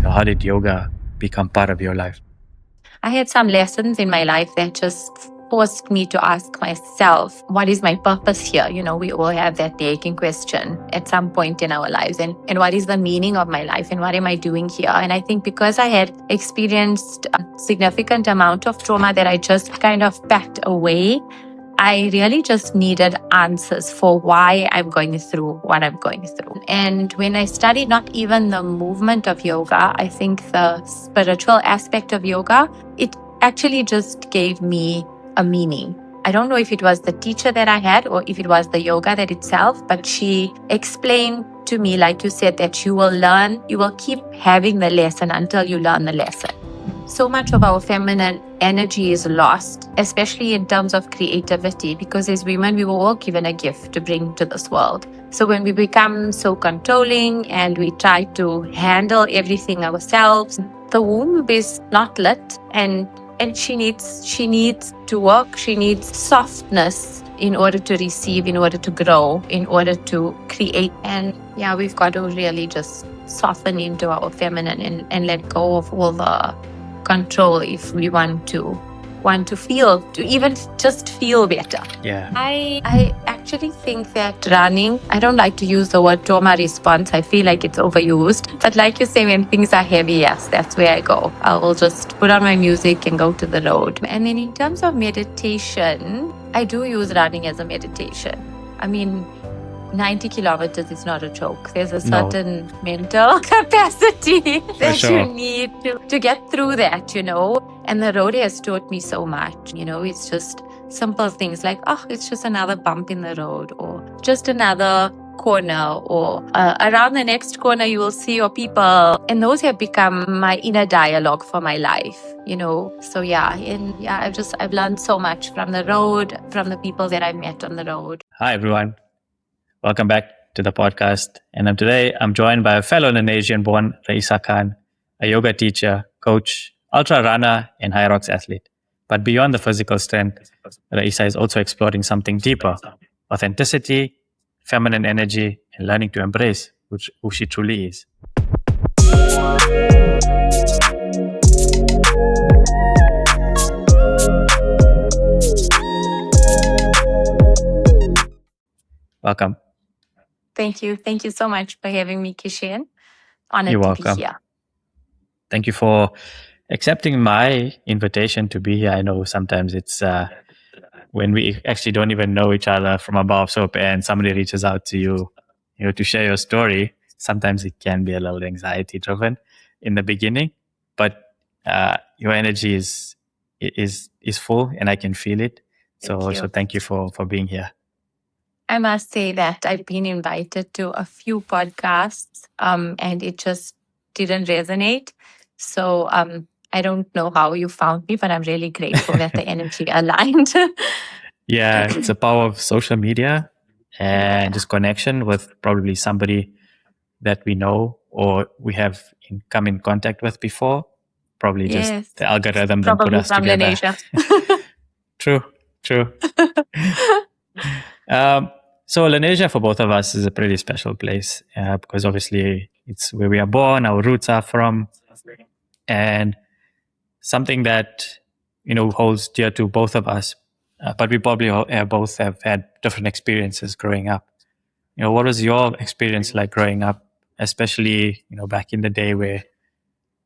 How did yoga become part of your life? I had some lessons in my life that just forced me to ask myself, what is my purpose here? We all have that aching question at some point in our lives. And what is the meaning of my life? And what am I doing here? And I think because I had experienced a significant amount of trauma that I just kind of packed away, I really just needed answers for why I'm going through what I'm going through. And when I studied not even the movement of yoga, I think the spiritual aspect of yoga, it actually just gave me a meaning. I don't know if it was the teacher that I had or if it was the yoga that itself, but she explained to me, like you said, that you will keep having the lesson until you learn the lesson. So much of our feminine energy is lost, especially in terms of creativity, because as women, we were all given a gift to bring to this world. So when we become so controlling and we try to handle everything ourselves, the womb is not lit, and she needs to work. She needs softness in order to receive, in order to grow, in order to create. And yeah, we've got to really just soften into our feminine and let go of all the control if we want to feel, to even just feel better. Yeah. I actually think that running, I don't like to use the word trauma response. I feel like it's overused. But like you say, when things are heavy, yes, that's where I go. I will just put on my music and go to the road. And then in terms of meditation, I do use running as a meditation. I mean, 90 kilometers is not a joke. There's a certain mental capacity that you need to get through that, And the road has taught me so much, It's just simple things like, it's just another bump in the road, or just another corner, or around the next corner you will see your people. And those have become my inner dialogue for my life, So I've learned so much from the road, from the people that I met on the road. Hi, everyone. Welcome back to the podcast. And today I'm joined by a fellow Indonesian-born Raisa Khan, a yoga teacher, coach, ultra runner, and high rocks athlete. But beyond the physical strength, Raisa is also exploring something deeper: authenticity, feminine energy, and learning to embrace who she truly is. Welcome. Thank you. Thank you so much for having me, Kishen. Honored You're to welcome. be here. Thank you for accepting my invitation to be here. I know sometimes it's when we actually don't even know each other from a bar of soap and somebody reaches out to you, to share your story. Sometimes it can be a little anxiety driven in the beginning, but your energy is full and I can feel it. So thank you for being here. I must say that I've been invited to a few podcasts and it just didn't resonate. So I don't know how you found me, but I'm really grateful that the energy aligned. Yeah, it's the power of social media and just connection with probably somebody that we know or we have come in contact with before. Probably just the algorithm that put us from together. True. So Lanesia for both of us is a pretty special place because obviously it's where we are born, our roots are from, and something that holds dear to both of us. But we probably both have had different experiences growing up. What was your experience like growing up, especially back in the day where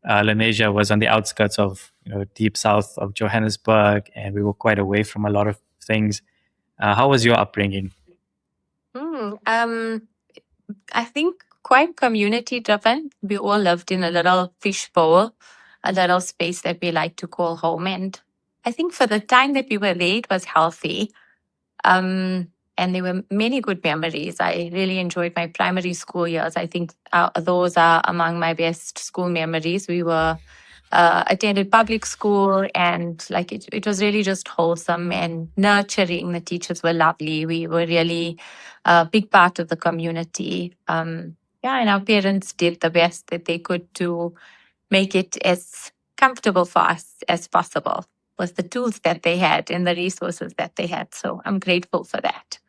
Lanesia was on the outskirts of deep south of Johannesburg, and we were quite away from a lot of things. How was your upbringing? I think quite community driven. We all lived in a little fishbowl, a little space that we like to call home. And I think for the time that we were there, it was healthy. And there were many good memories. I really enjoyed my primary school years. I think those are among my best school memories. We were attended public school, and it was really just wholesome and nurturing. The teachers were lovely. We were really a big part of the community. And our parents did the best that they could to make it as comfortable for us as possible with the tools that they had and the resources that they had. So I'm grateful for that.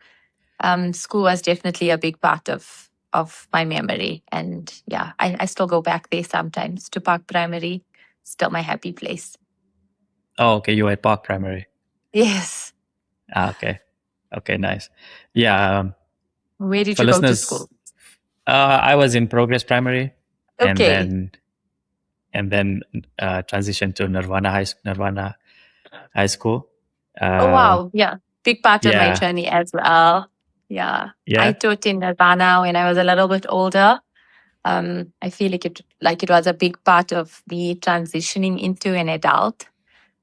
School was definitely a big part of of my memory. And yeah, I still go back there sometimes to Park Primary. Still my happy place. Oh, okay. You were at Park Primary. Yes. Okay. Okay, nice. Yeah. Where did For you go to listeners, school? I was in Progress Primary, and Okay. then transitioned to Nirvana High School. Oh, Uh, wow. Yeah. Big part of my yeah, journey as well. Yeah. I yeah. taught in Nirvana when I was a little bit older. I feel like it was a big part of me transitioning into an adult.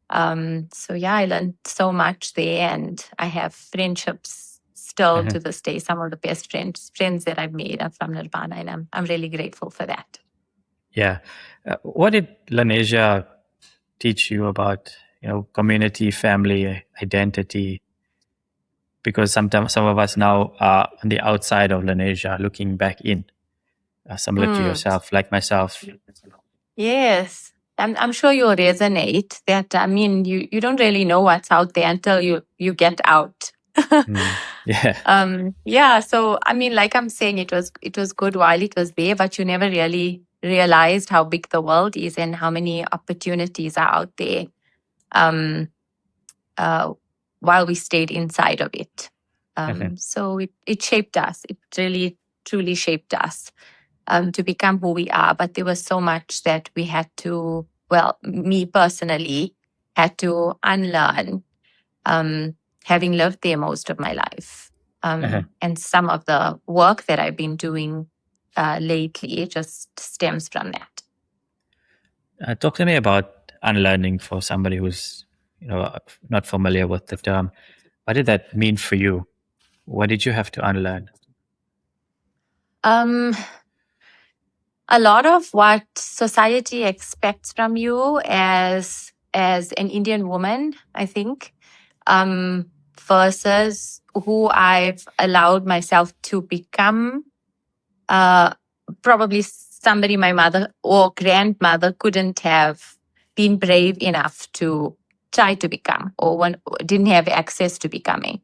So yeah, I learned so much there, and I have friendships still Uh-huh. to this day. Some of the best friends that I've made are from Nirvana, and I'm really grateful for that. Yeah. What did Lanesia teach you about, community, family, identity? Because sometimes some of us now are on the outside of Lanesia, looking back in, similar to Mm. yourself, like myself. Yes. I'm sure you'll resonate that. I mean, you don't really know what's out there until you get out. Mm. Yeah. Yeah. So I mean, like I'm saying, it was good while it was there, but you never really realized how big the world is and how many opportunities are out there. Um, uh, while we stayed inside of it. Uh-huh. So it shaped us. It really, truly shaped us to become who we are. But there was so much that we had to, well, me personally, had to unlearn, having lived there most of my life. Uh-huh. And some of the work that I've been doing lately just stems from that. Talk to me about unlearning for somebody who's, not familiar with the term. What did that mean for you? What did you have to unlearn? Um, a lot of what society expects from you as an Indian woman, I think, versus who I've allowed myself to become. Uh, Probably somebody my mother or grandmother couldn't have been brave enough to try to become, or didn't have access to becoming.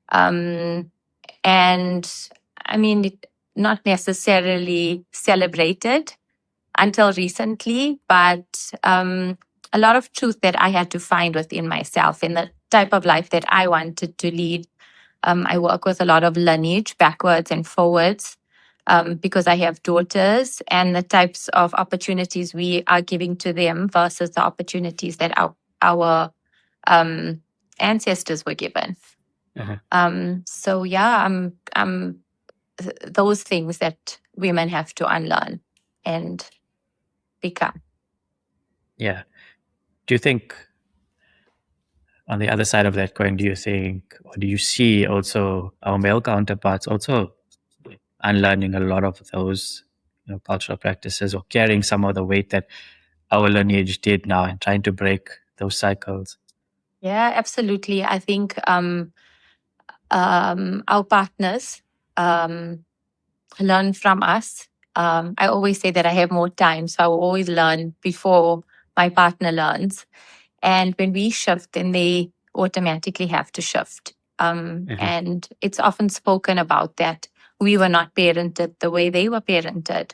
Um, and I mean, not necessarily celebrated until recently, but a lot of truth that I had to find within myself in the type of life that I wanted to lead. I work with a lot of lineage, backwards and forwards, because I have daughters, and the types of opportunities we are giving to them versus the opportunities that our ancestors were given. Uh-huh. So yeah, I'm those things that women have to unlearn and become. Yeah. Do you think, on the other side of that coin, do you think, or do you see also our male counterparts also unlearning a lot of those, cultural practices, or carrying some of the weight that our lineage did now, and trying to break those cycles? Yeah, absolutely. I think our partners learn from us. I always say that I have more time, so I will always learn before my partner learns. And when we shift, then they automatically have to shift. Uh-huh. And it's often spoken about that we were not parented the way they were parented.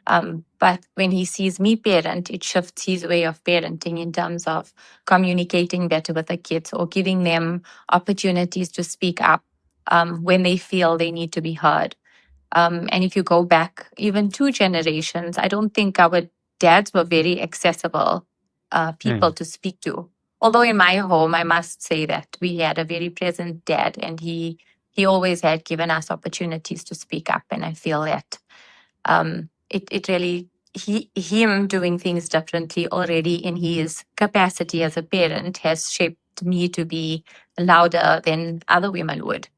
But when he sees me parent, it shifts his way of parenting in terms of communicating better with the kids or giving them opportunities to speak up when they feel they need to be heard. And if you go back even 2 generations, I don't think our dads were very accessible people Mm. to speak to. Although in my home, I must say that we had a very present dad, and he always had given us opportunities to speak up. And I feel that it really him doing things differently already in his capacity as a parent has shaped me to be louder than other women would.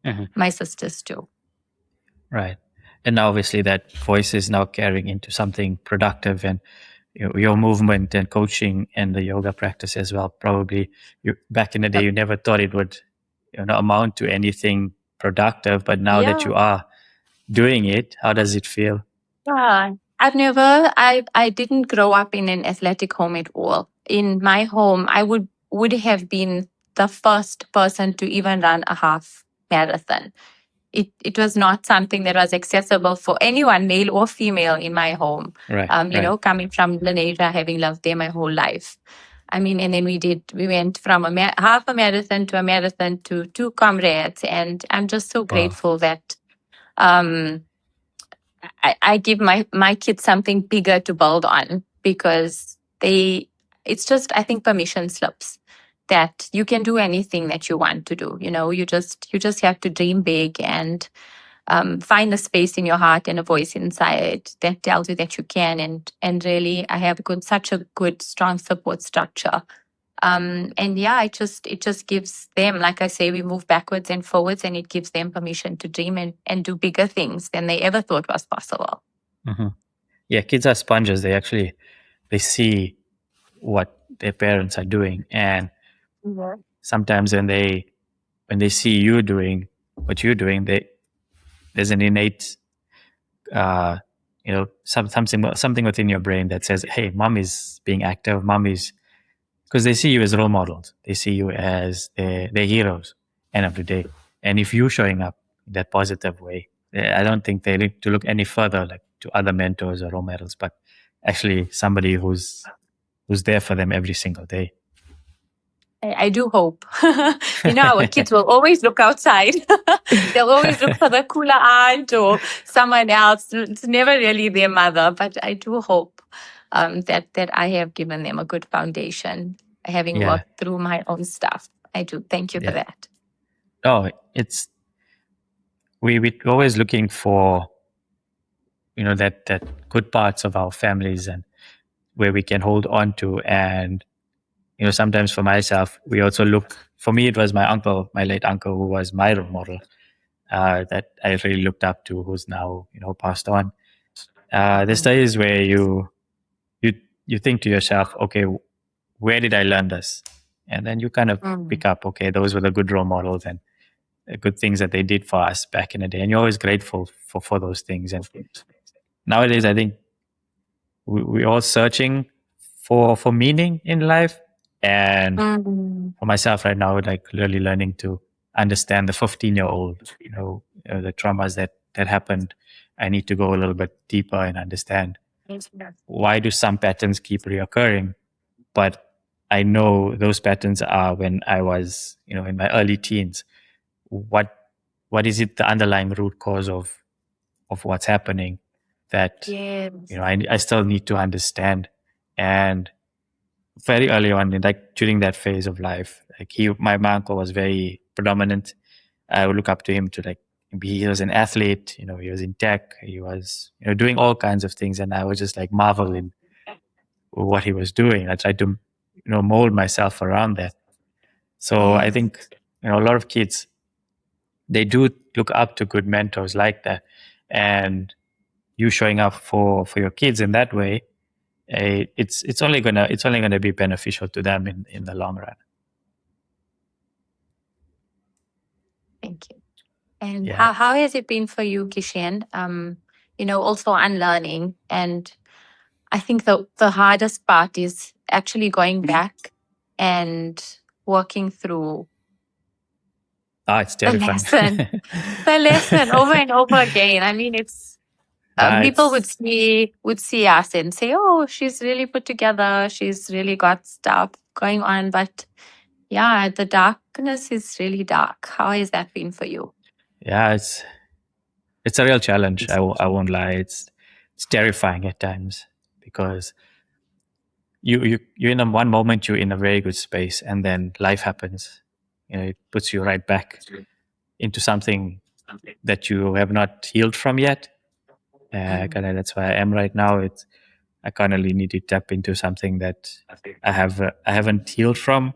Uh-huh. My sisters too. Right. And now obviously that voice is now carrying into something productive, and your movement and coaching and the yoga practice as well. Probably back in the day, you never thought it would, amount to anything productive, but now that Yeah. you are doing it, how does it feel? Yeah, I didn't grow up in an athletic home at all. In my home, I would have been the first person to even run a half marathon. it was not something that was accessible for anyone, male or female, in my home. Right. You know, coming from Indonesia, having lived there my whole life. I mean, and then we went from half a marathon to 2 comrades, and I'm just so Wow. grateful that I give my kids something bigger to build on, because it's just, I think, permission slips that you can do anything that you want to do. You know, you just have to dream big and find a space in your heart and a voice inside that tells you that you can. And really, I have such a good, strong support structure. And yeah, it just gives them, like I say, we move backwards and forwards, and it gives them permission to dream and do bigger things than they ever thought was possible. Mm-hmm. Yeah, kids are sponges. They see what their parents are doing, and sometimes when they see you doing what you're doing, there's an innate something within your brain that says, hey, mom is being active, mom is, because they see you as role models, they see you as their heroes end of the day. And if you're showing up in that positive way, I don't think they need to look any further, like to other mentors or role models, but actually somebody who's there for them every single day. I do hope. You know, our kids will always look outside. They'll always look for the cooler aunt or someone else. It's never really their mother, but I do hope that I have given them a good foundation, having worked through my own stuff. I do. Thank you for that. Oh, it's we're always looking for that good parts of our families and where we can hold on to. And sometimes for myself, we also look, for me it was my uncle, my late uncle, who was my role model, that I really looked up to, who's now passed on. There's days where you think to yourself, okay, where did I learn this? And then you kind of pick up, okay, those were the good role models and the good things that they did for us back in the day, and you're always grateful for those things. And nowadays, I think we're all searching for meaning in life. And for myself right now, like really learning to understand the 15-year-old, the traumas that happened. I need to go a little bit deeper and understand why do some patterns keep reoccurring. But I know those patterns are when I was, in my early teens. What is it, the underlying root cause of what's happening that I still need to understand. And very early on, like during that phase of life, like my uncle was very predominant. I would look up to him to he was an athlete, he was in tech, he was doing all kinds of things, and I was just like marveling what he was doing. I tried to mold myself around that. So I think a lot of kids, they do look up to good mentors like that, and you showing up for your kids in that way, it's only gonna be beneficial to them in the long run. Thank you. And how has it been for you, Kishen? Also unlearning, and I think the hardest part is actually going back and working through it's terrifying. the lesson over and over again. I mean, it's people would see us and say, "Oh, she's really put together. She's really got stuff going on." But yeah, the darkness is really dark. How has that been for you? Yeah, it's a real challenge. I won't lie. It's terrifying at times, because you're in one moment, you're in a very good space, and then life happens. It puts you right back into something that you have not healed from yet. That's where I am right now. I currently need to tap into something that I haven't healed from.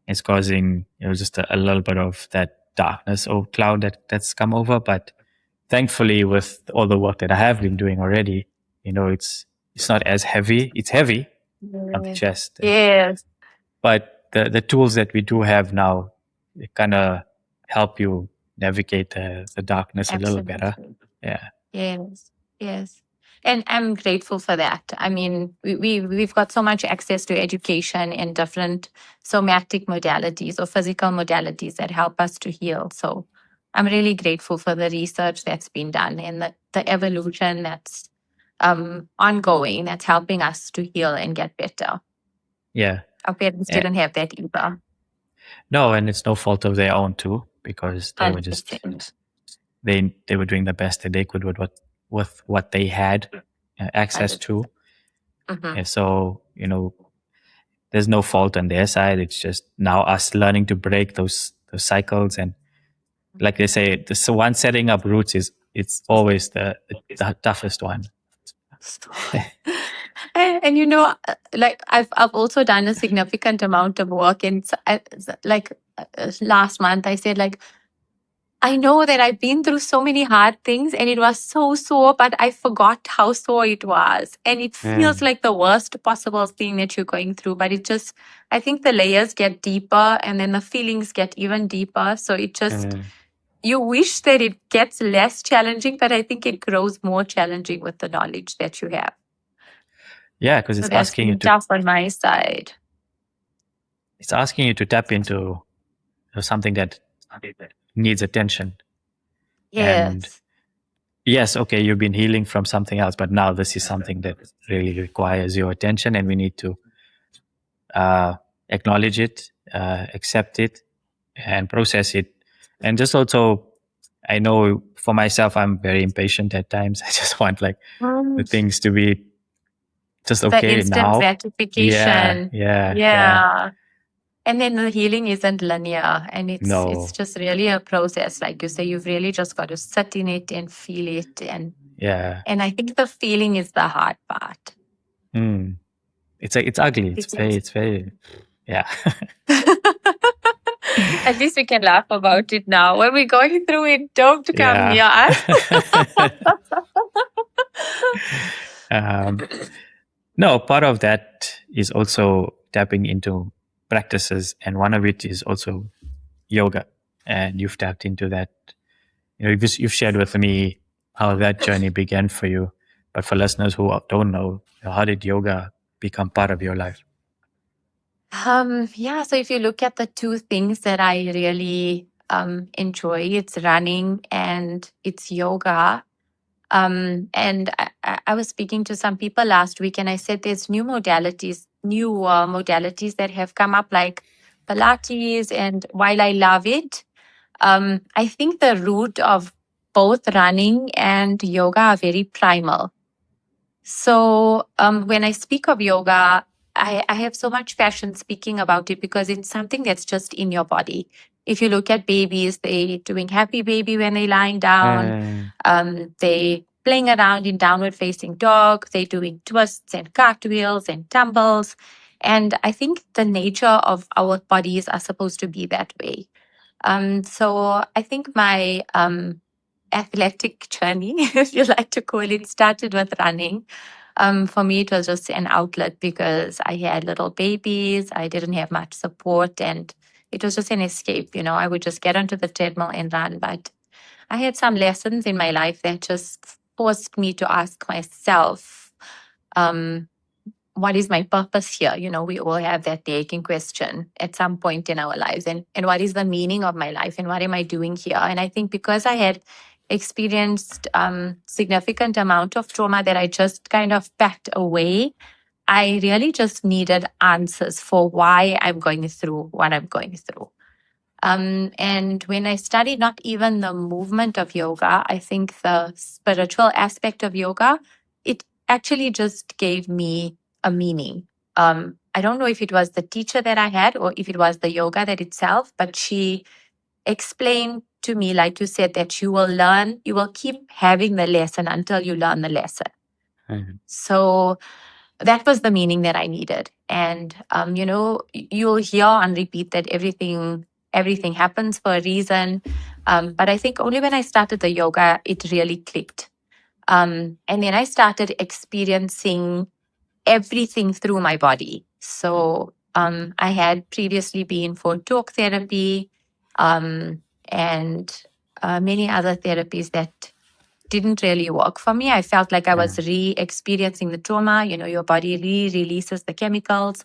It's causing just a little bit of that darkness or cloud that's come over. But thankfully, with all the work that I have been doing already, it's not as heavy. It's heavy on the chest. Yes. But the tools that we do have now, they kind of help you navigate the darkness a little better. Yeah. Yes. And I'm grateful for that. I mean, we've got so much access to education and different somatic modalities or physical modalities that help us to heal. So I'm really grateful for the research that's been done and the evolution that's ongoing, that's helping us to heal and get better. Yeah. Our parents didn't have that either. No, and it's no fault of their own too, because they were just 100%. they were doing the best that they could with what they had access to. 100%. And so, there's no fault on their side. It's just now us learning to break those cycles. And like they say, the one setting up roots it's always the toughest one. And like I've also done a significant amount of work, and last month I said, like, I know that I've been through so many hard things and it was so sore, but I forgot how sore it was. And it feels like the worst possible thing that you're going through, but I think the layers get deeper and then the feelings get even deeper. So you wish that it gets less challenging, but I think it grows more challenging with the knowledge that you have. Yeah, because So that's been tough on my side. It's asking you to tap into something that needs attention. Yes. And yes, okay, you've been healing from something else, but now this is something that really requires your attention, and we need to acknowledge it, accept it, and process it. And just also, I know for myself, I'm very impatient at times. I just want the things to be just okay the instant now. gratification. Yeah. And then the healing isn't linear, and it's just really a process. Like you say, you've really just got to sit in it and feel it. And I think the feeling is the hard part. It's ugly. It's very yeah. At least we can laugh about it now. When we're going through it, don't come near us. No, part of that is also tapping into practices, and one of it is also yoga. And you've tapped into that. You've shared with me how that journey began for you. But for listeners who don't know, how did yoga become part of your life? So if you look at the two things that I really enjoy, it's running and it's yoga. And I was speaking to some people last week, and I said there's new modalities that have come up, like Pilates. And while I love it, I think the root of both running and yoga are very primal. So when I speak of yoga, I have so much passion speaking about it because it's something that's just in your body. If you look at babies, they doing happy baby when they're lying down. They playing around in downward facing dog. They're doing twists and cartwheels and tumbles. And I think the nature of our bodies are supposed to be that way. So I think my athletic journey, if you like to call it, started with running. For me, it was just an outlet because I had little babies. I didn't have much support, and it was just an escape. I would just get onto the treadmill and run. But I had some lessons in my life that just forced me to ask myself, what is my purpose here? We all have that aching question at some point in our lives. And what is the meaning of my life? And what am I doing here? And I think because I had experienced significant amount of trauma that I just kind of packed away, I really just needed answers for why I'm going through what I'm going through. And when I studied not even the movement of yoga, I think the spiritual aspect of yoga, it actually just gave me a meaning. I don't know if it was the teacher that I had or if it was the yoga that itself, but she explained to me, like you said, that you will keep having the lesson until you learn the lesson. So that was the meaning that I needed. And, you'll hear on repeat that everything happens for a reason. But I think only when I started the yoga, it really clicked. And then I started experiencing everything through my body. So I had previously been for talk therapy and many other therapies that didn't really work for me. I felt like I was re-experiencing the trauma. Your body re-releases the chemicals.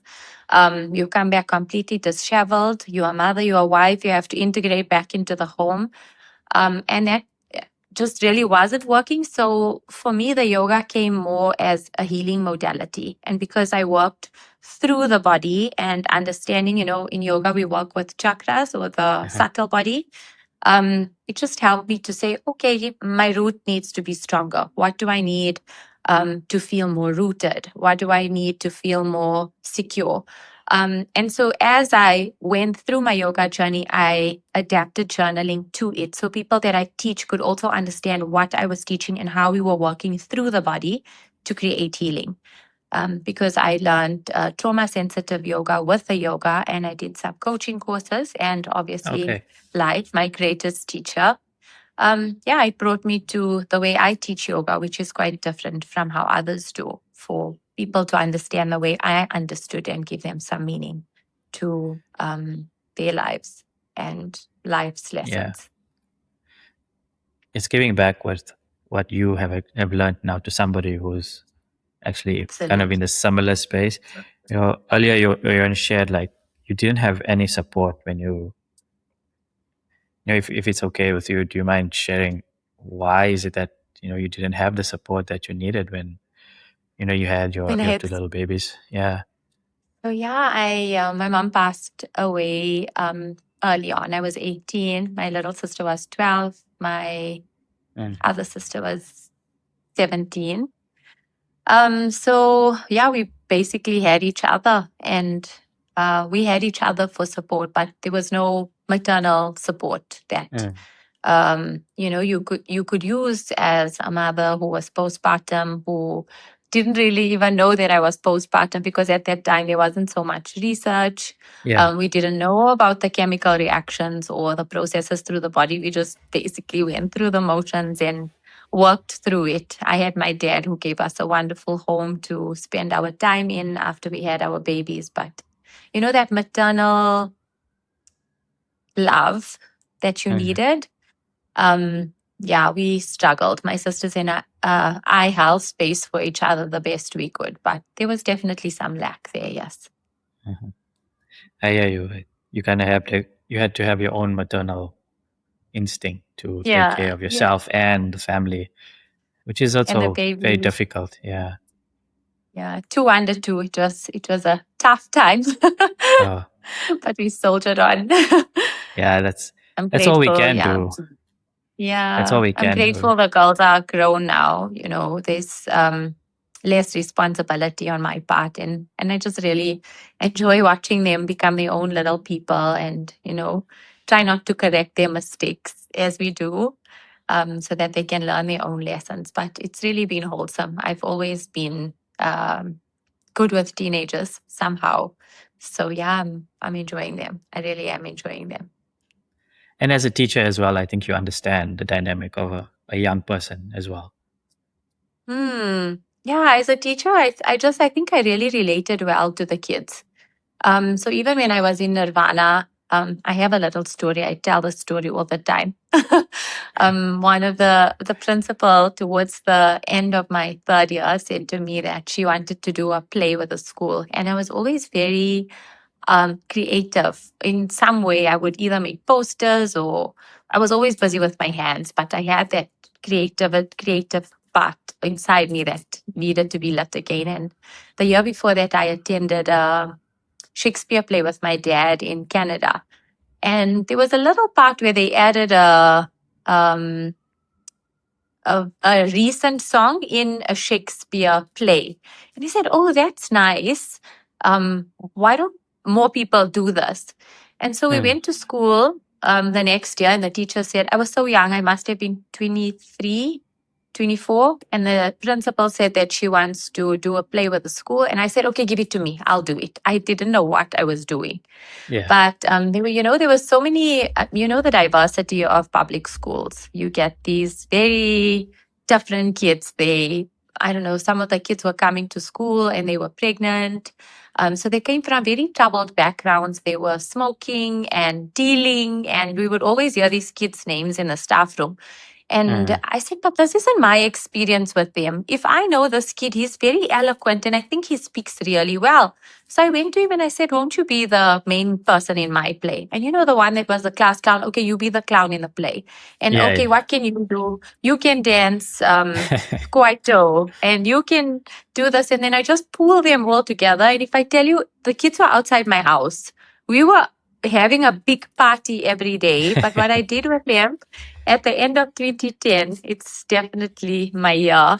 You come back completely disheveled. You're a mother, you're a wife, you have to integrate back into the home. And that just really wasn't working. So for me, the yoga came more as a healing modality. And because I worked through the body and understanding, in yoga, we work with chakras or the subtle body. It just helped me to say, okay, my root needs to be stronger. What do I need to feel more rooted? What do I need to feel more secure? And so as I went through my yoga journey, I adapted journaling to it. So people that I teach could also understand what I was teaching and how we were working through the body to create healing. Because I learned trauma sensitive yoga with the yoga, and I did some coaching courses, and obviously life, my greatest teacher. It brought me to the way I teach yoga, which is quite different from how others do, for people to understand the way I understood and give them some meaning to their lives and life's lessons. Yeah. It's giving back what you have learned now to somebody who's actually kind of in the similar space. Earlier you shared like you didn't have any support when if it's okay with you, do you mind sharing why is it that you didn't have the support that you needed when you had your two little babies? Yeah. So my mom passed away early on. I was 18. My little sister was 12. My other sister was 17. We basically had each other, and we had each other for support, but there was no maternal support that you could use as a mother who was postpartum, who didn't really even know that I was postpartum, because at that time there wasn't so much research. We didn't know about the chemical reactions or the processes through the body. We just basically went through the motions and worked through it. I had my dad who gave us a wonderful home to spend our time in after we had our babies. But that maternal love that you needed, we struggled. My sisters and I held space for each other the best we could, but there was definitely some lack there, yes. I hear you. You kind of had to have your own maternal instinct to take care of yourself and the family, which is also very difficult. Yeah. Yeah, 2 under 2. It was a tough time, but we soldiered on. Yeah, that's all we can do. Yeah, that's all we can I'm grateful the girls are grown now. There's less responsibility on my part, and I just really enjoy watching them become their own little people, and try not to correct their mistakes as we do, so that they can learn their own lessons. But it's really been wholesome. I've always been good with teenagers somehow. So I'm enjoying them. I really am enjoying them. And as a teacher as well, I think you understand the dynamic of a young person as well. Yeah, as a teacher, I think I really related well to the kids. So even when I was in Nirvana, I have a little story. I tell the story all the time. One of the principal towards the end of my third year said to me that she wanted to do a play with the school. And I was always very creative. In some way, I would either make posters, or I was always busy with my hands, but I had that creative part inside me that needed to be lit again. And the year before that, I attended a Shakespeare play with my dad in Canada. And there was a little part where they added a recent song in a Shakespeare play. And he said, "Oh, that's nice. Why don't more people do this?" And so we went to school the next year, and the teacher said, I was so young, I must have been 23, 24. And the principal said that she wants to do a play with the school. And I said, okay, give it to me. I'll do it. I didn't know what I was doing. Yeah. But there was so many, the diversity of public schools. You get these very different kids. I don't know, some of the kids were coming to school and they were pregnant. So they came from very troubled backgrounds. They were smoking and dealing, and we would always hear these kids' names in the staff room. And I said, but this isn't my experience with them. If I know this kid, he's very eloquent and I think he speaks really well. So I went to him and I said, won't you be the main person in my play? And the one that was the class clown, okay, you be the clown in the play. And okay, what can you do? You can dance kwaito and you can do this. And then I just pull them all together. And if I tell you, the kids were outside my house. We were having a big party every day. But what I did with them at the end of 2010, it's definitely my year.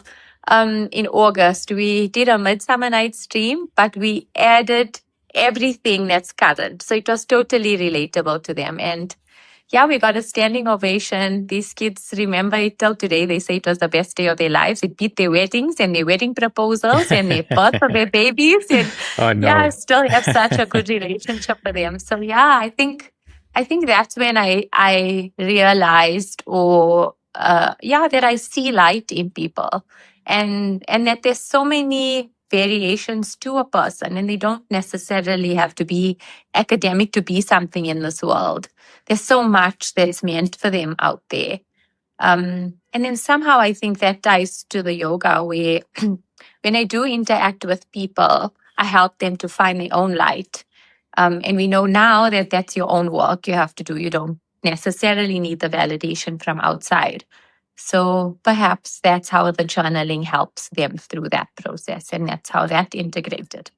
In August, we did a Midsummer Night's Dream, but we added everything that's current. So it was totally relatable to them. And yeah, we got a standing ovation. These kids remember it till today. They say it was the best day of their lives. It beat their weddings and their wedding proposals and their birth of their babies. And Oh no. yeah, I still have such a good relationship with them. So yeah, I think that's when I realized, that I see light in people, and that there's so many variations to a person, and they don't necessarily have to be academic to be something in this world. There's so much that's meant for them out there. And then somehow I think that ties to the yoga where when I do interact with people, I help them to find their own light. And we know now that that's your own work you have to do. You don't necessarily need the validation from outside. So perhaps that's how the journaling helps them through that process. And that's how that integrated.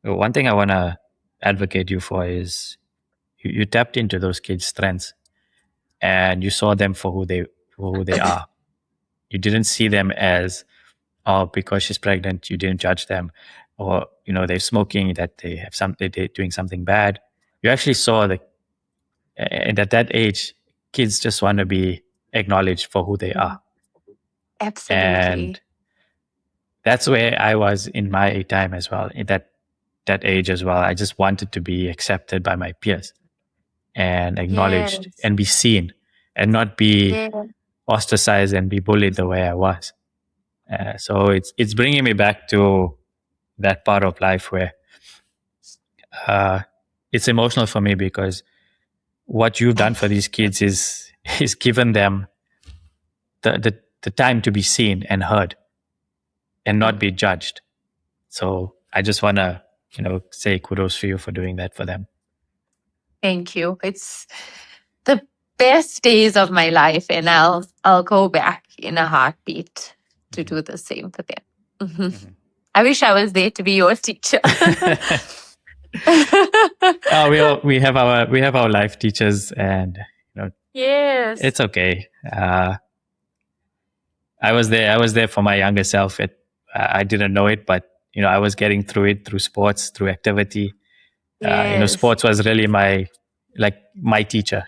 One thing I want to advocate you for is you tapped into those kids' strengths and you saw them for who they are. You didn't see them as, oh, because she's pregnant, you didn't judge them, or they're smoking, that they're doing something bad. You actually saw and at that age, kids just want to be acknowledged for who they are. Absolutely. And that's where I was in my time as well, in that age as well. I just wanted to be accepted by my peers and acknowledged and be seen and not be ostracized and be bullied the way I was. So it's bringing me back to that part of life where it's emotional for me, because what you've done for these kids is given them the time to be seen and heard and not be judged. So I just want to say kudos for you for doing that for them. Thank you. It's the best days of my life, and I'll go back in a heartbeat to do the same for them. I wish I was there to be your teacher. We have our life teachers, and yes, it's okay. I was there for my younger self. I didn't know it, but I was getting through it through sports, through activity. Sports was really my teacher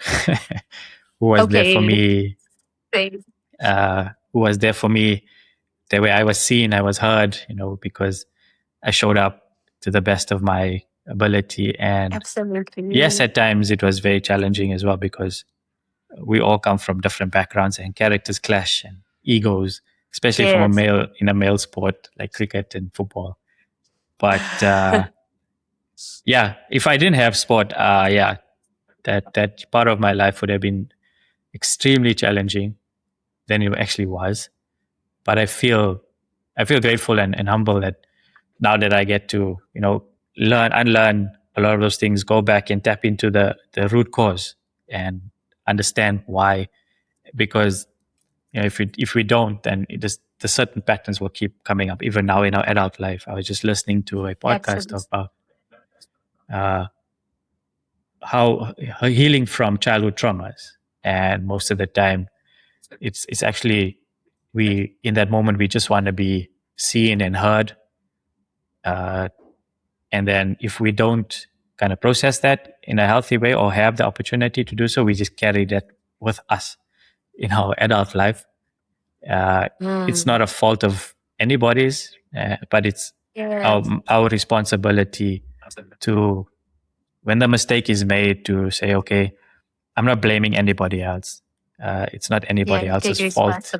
who was there for me. Who was there for me the way I was seen, I was heard, because I showed up to the best of my ability. And absolutely, yes, at times it was very challenging as well, because we all come from different backgrounds and characters clash and egos, especially from a male sport like cricket and football. But yeah, if I didn't have sport, that part of my life would have been extremely challenging than it actually was. But I feel grateful and humble that now that I get to unlearn a lot of those things, go back and tap into the root cause and understand why. Because if we don't, then the certain patterns will keep coming up. Even now in our adult life, I was just listening to a podcast about how healing from childhood traumas, and most of the time, it's actually we in that moment we just want to be seen and heard, and then if we don't kind of process that in a healthy way or have the opportunity to do so, we just carry that with us in our adult life. It's not a fault of anybody's, but it's our responsibility to, when the mistake is made, to say, okay, I'm not blaming anybody else. It's not anybody else's fault.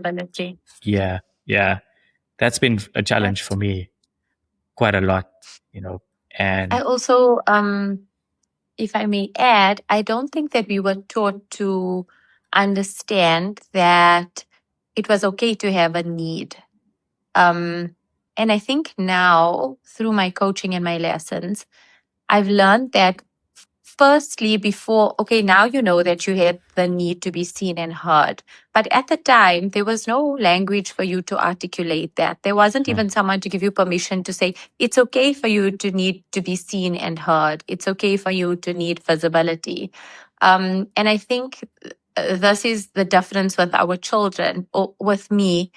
Yeah. That's been a challenge for me quite a lot, and I also, if I may add, I don't think that we were taught to understand that it was okay to have a need. And I think now, through my coaching and my lessons, I've learned that firstly, before, okay, now you know that you had the need to be seen and heard. But at the time, there was no language for you to articulate that. There wasn't even someone to give you permission to say, it's okay for you to need to be seen and heard. It's okay for you to need visibility. And I think this is the difference with our children or with me.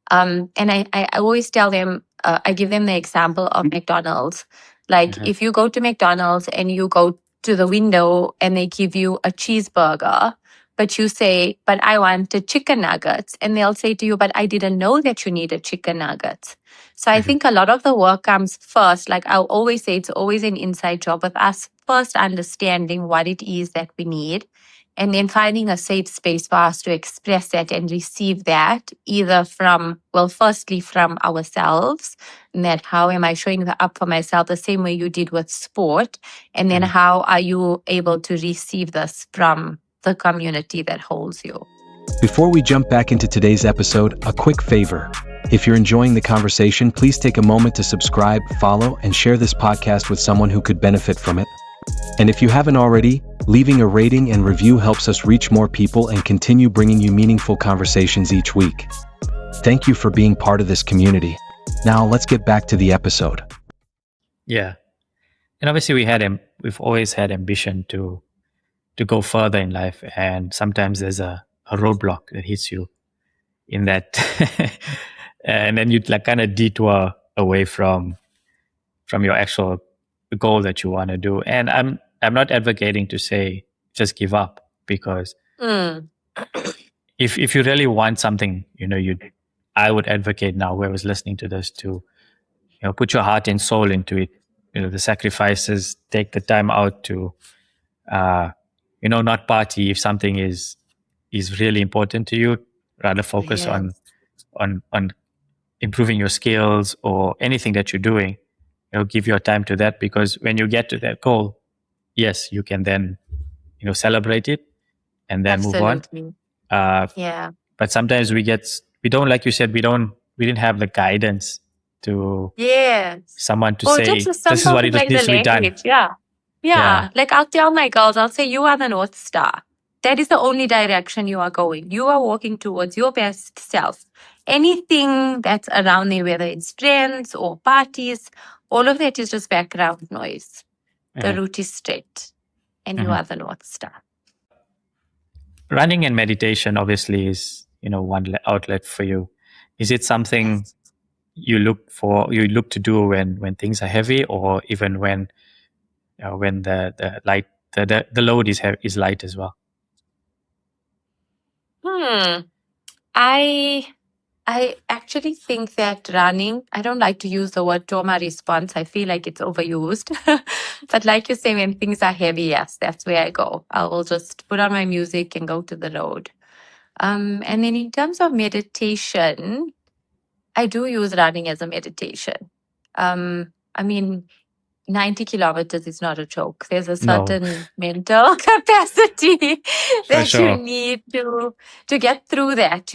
And I always tell them, I give them the example of McDonald's. Like if you go to McDonald's and you go to the window and they give you a cheeseburger, but you say, but I wanted chicken nuggets. And they'll say to you, but I didn't know that you needed chicken nuggets. So I think a lot of the work comes first. Like I'll always say, it's always an inside job with us first understanding what it is that we need. And then finding a safe space for us to express that and receive that either from, well, firstly from ourselves, and that how am I showing up for myself the same way you did with sport? And then how are you able to receive this from the community that holds you? Before we jump back into today's episode, a quick favor. If you're enjoying the conversation, please take a moment to subscribe, follow, and share this podcast with someone who could benefit from it. And if you haven't already, leaving a rating and review helps us reach more people and continue bringing you meaningful conversations each week. Thank you for being part of this community. Now let's get back to the episode. Yeah. And obviously we've always had ambition to go further in life. And sometimes there's a roadblock that hits you in that. And then you like kind of detour away from your actual goal that you want to do. And I'm not advocating to say just give up, because if you really want something, I would advocate now, whoever's listening to this, to put your heart and soul into it. The sacrifices, take the time out to not party if something is really important to you. Rather focus on improving your skills or anything that you're doing. Give your time to that, because when you get to that goal, yes, you can then celebrate it and then move on. Yeah. But sometimes we don't, like you said, we didn't have the guidance to someone to say, this is what it needs to be done. Yeah. Like I'll tell my girls, I'll say, you are the North Star. That is the only direction you are going. You are walking towards your best self. Anything that's around there, whether it's friends or parties, all of that is just background noise. The route is straight, and you are the North Star. Running and meditation obviously is, one outlet for you. Is it something you look to do when things are heavy, or even when the light, the load is light as well? I actually think that running, I don't like to use the word trauma response. I feel like it's overused. But like you say, when things are heavy, yes, that's where I go. I will just put on my music and go to the road. And then in terms of meditation, I do use running as a meditation. I mean, 90 kilometers is not a joke. There's a certain mental capacity that you need to get through that,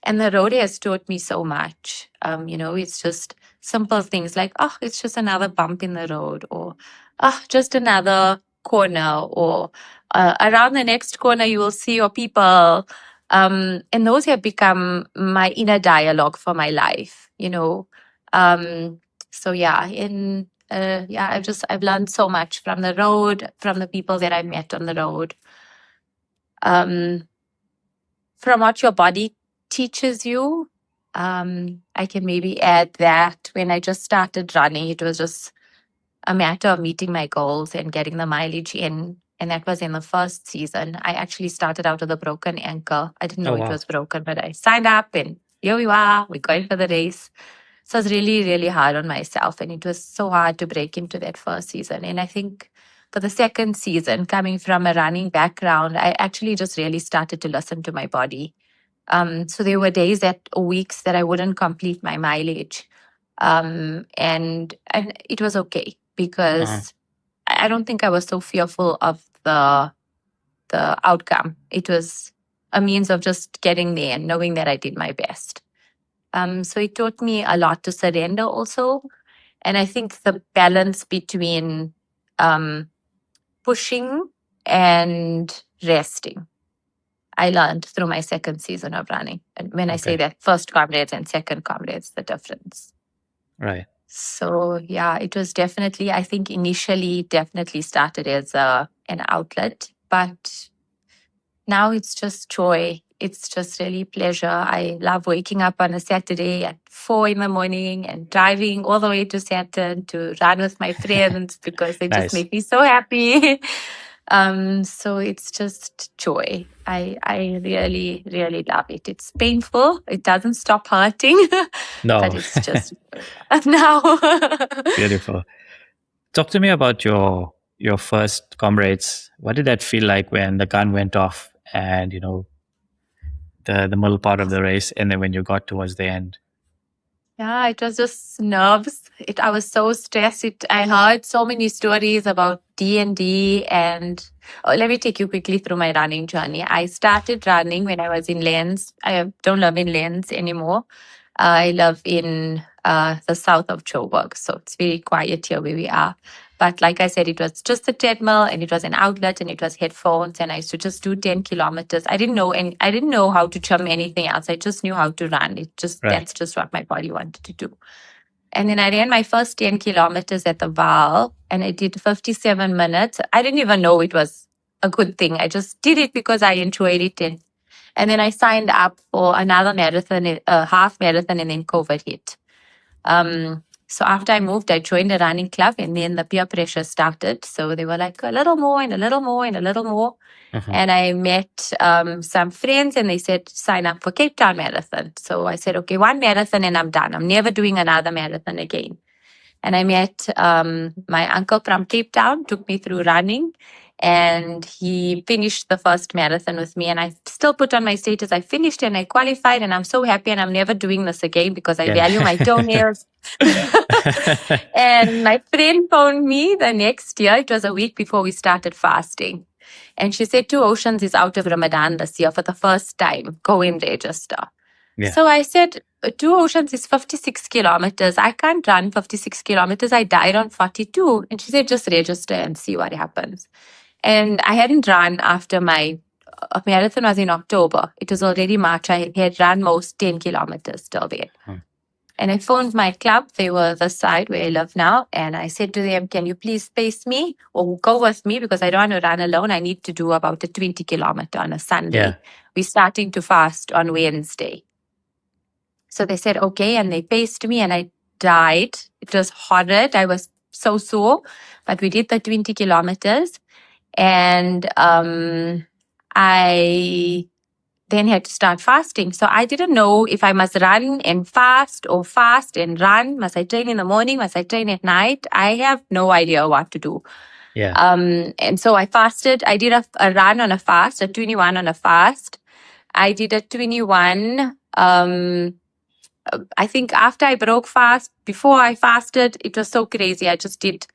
and the road has taught me so much. It's just simple things like, oh, it's just another bump in the road, or oh, just another corner, or around the next corner you will see your people. And those have become my inner dialogue for my life, So I've learned so much from the road, from the people that I met on the road. From what your body teaches you, I can maybe add that when I just started running, it was just a matter of meeting my goals and getting the mileage in. And that was in the first season. I actually started out with a broken ankle. I didn't know it was broken, but I signed up and here we are. We're going for the race. So it was really, really hard on myself. And it was so hard to break into that first season. And I think for the second season, coming from a running background, I actually just really started to listen to my body. So there were days weeks that I wouldn't complete my mileage. And it was okay, because I don't think I was so fearful of the the outcome. It was a means of just getting there and knowing that I did my best. So it taught me a lot to surrender also. And I think the balance between pushing and resting, I learned through my second season of running. And when I say that, first comrades and second comrades, the difference. Right. So yeah, it was definitely, I think initially definitely started as an outlet, but now it's just joy. It's just really pleasure. I love waking up on a Saturday at 4 a.m. and driving all the way to Saturn to run with my friends because they just make me so happy. So it's just joy. I really, really love it. It's painful. It doesn't stop hurting. No. But it's just now. Beautiful. Talk to me about your first comrades. What did that feel like when the gun went off and, the middle part of the race, and then when you got towards the end? Yeah, it was just nerves. I was so stressed. I heard so many stories about D&D and let me take you quickly through my running journey. I started running when I was in Lens. I don't live in Lens anymore. I live in the south of Joburg, so it's very quiet here where we are. But like I said, it was just a treadmill and it was an outlet and it was headphones and I used to just do 10 kilometers. I didn't know how to jump anything else. I just knew how to run. That's just what my body wanted to do. And then I ran my first 10 kilometers at the Val and I did 57 minutes. I didn't even know it was a good thing. I just did it because I enjoyed it. And then I signed up for another marathon, a half marathon, and then COVID hit. So after I moved, I joined a running club and then the peer pressure started. So they were like a little more and a little more and a little more. Mm-hmm. And I met some friends and they said, sign up for Cape Town Marathon. So I said, okay, one marathon and I'm done. I'm never doing another marathon again. And I met my uncle from Cape Town, took me through running. And he finished the first marathon with me. And I still put on my status, I finished and I qualified and I'm so happy and I'm never doing this again because I value my toenails. And my friend phoned me the next year. It was a week before we started fasting. And she said, Two Oceans is out of Ramadan this year for the first time. Go and register. Yeah. So I said, Two Oceans is 56 kilometers. I can't run 56 kilometers. I died on 42. And she said, just register and see what happens. And I hadn't run after my marathon was in October. It was already March. I had run most 10 kilometers till then. And I phoned my club. They were the side where I live now. And I said to them, can you please space me or go with me? Because I don't want to run alone. I need to do about a 20 kilometer on a Sunday. Yeah. We're starting to fast on Wednesday. So they said, okay. And they paced me and I died. It was horrid. I was so sore. But we did the 20 kilometers. And I then had to start fasting. So I didn't know if I must run and fast or fast and run. Must I train in the morning? Must I train at night? I have no idea what to do. Yeah. And so I fasted. I did a run on a fast, a 21 on a fast. I did a 21. I think after I broke fast, before I fasted, it was so crazy. I just did